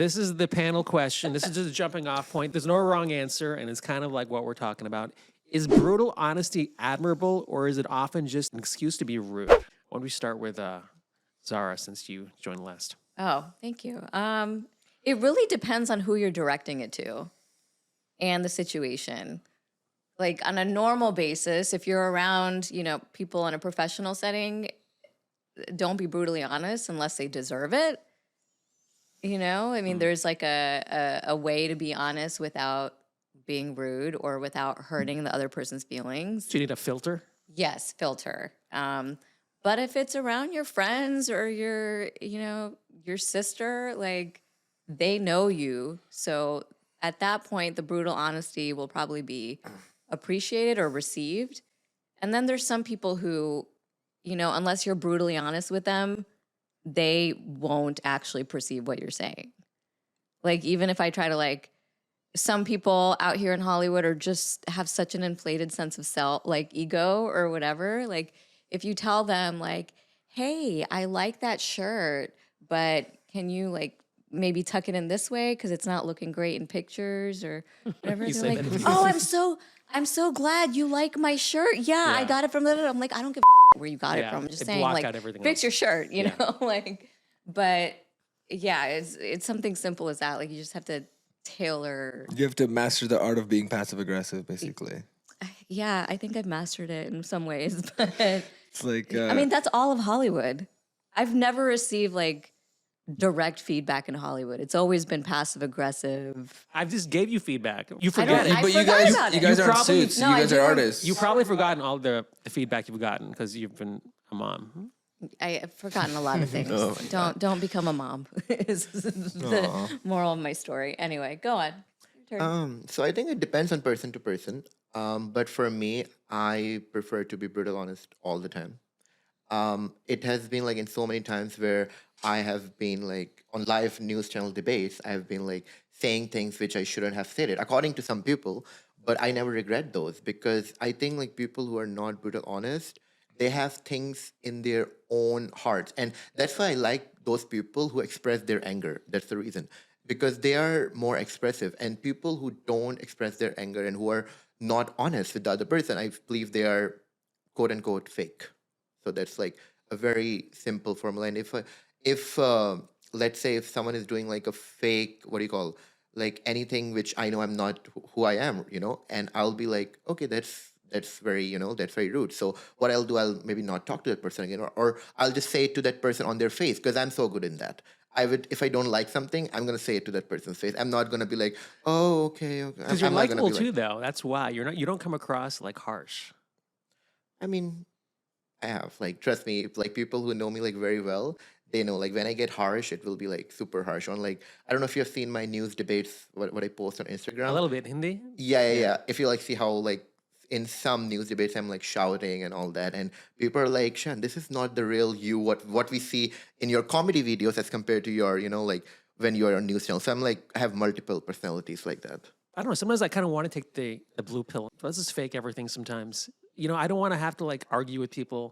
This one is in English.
This is the panel question. This is just a jumping off point. There's no wrong answer, and it's kind of like what we're talking about. Is brutal honesty admirable, or is it often just an excuse to be rude? Why don't we start with Zahra, since you joined last? Oh, thank you. It really depends on who you're directing it to and the situation. Like on a normal basis, if you're around, people in a professional setting, don't be brutally honest unless they deserve it. There's like a way to be honest without being rude or without hurting the other person's feelings. Do you need a filter? Yes, filter. But if it's around your friends or your sister, like they know you. So at that point, the brutal honesty will probably be appreciated or received. And then there's some people who, unless you're brutally honest with them, they won't actually perceive what you're saying. Like, even if I try to, some people out here in Hollywood are just have such an inflated sense of self, like ego or whatever. Like, if you tell them, hey, I like that shirt, but can you, maybe tuck it in this way because it's not looking great in pictures or whatever. They're like, oh, I'm so glad you like my shirt. Yeah, I got it from the. I'm like, I don't give a where you got it from. I'm just saying, fix your shirt, you know, But yeah, it's something simple as that. Like, you just have to tailor. You have to master the art of being passive aggressive, basically. Yeah, I think I've mastered it in some ways, but it's like that's all of Hollywood. I've never received direct feedback in Hollywood. It's always been passive aggressive. I just gave you feedback. You forget it. But you guys aren't suits. You guys are artists. You've probably forgotten all the feedback you've gotten because you've been a mom. I've forgotten a lot of things. Don't become a mom is the moral of my story. Anyway, go on. Your turn. So I think it depends on person to person. But for me, I prefer to be brutal honest all the time. It has been in so many times where I have been on live news channel debates, I have been saying things which I shouldn't have said it, according to some people, but I never regret those because I think people who are not brutal honest, they have things in their own hearts. And that's why I like those people who express their anger. That's the reason. Because they are more expressive. And people who don't express their anger and who are not honest with the other person, I believe they are quote unquote fake. So that's a very simple formula. And if let's say if someone is doing a fake, what do you call, anything which I know I'm not who I am, and I'll be okay, that's very, that's very rude. So what I'll do, I'll maybe not talk to that person again, or I'll just say it to that person on their face because I'm so good in that. I would, if I don't like something, I'm going to say it to that person's face. I'm not going to be oh, okay. Because you're likable too, though. That's why you don't come across harsh. I mean, I have trust me, people who know me very well, they know when I get harsh, it will be super harsh. On I don't know if you've seen my news debates, what I post on Instagram. A little bit Hindi. Yeah. If you see how in some news debates I'm shouting and all that, and people are Shayan, this is not the real you. What we see in your comedy videos as compared to your when you're on news channel. So I'm I have multiple personalities like that. I don't know. Sometimes I kind of want to take the blue pill. Let's just fake everything sometimes. I don't want to have to argue with people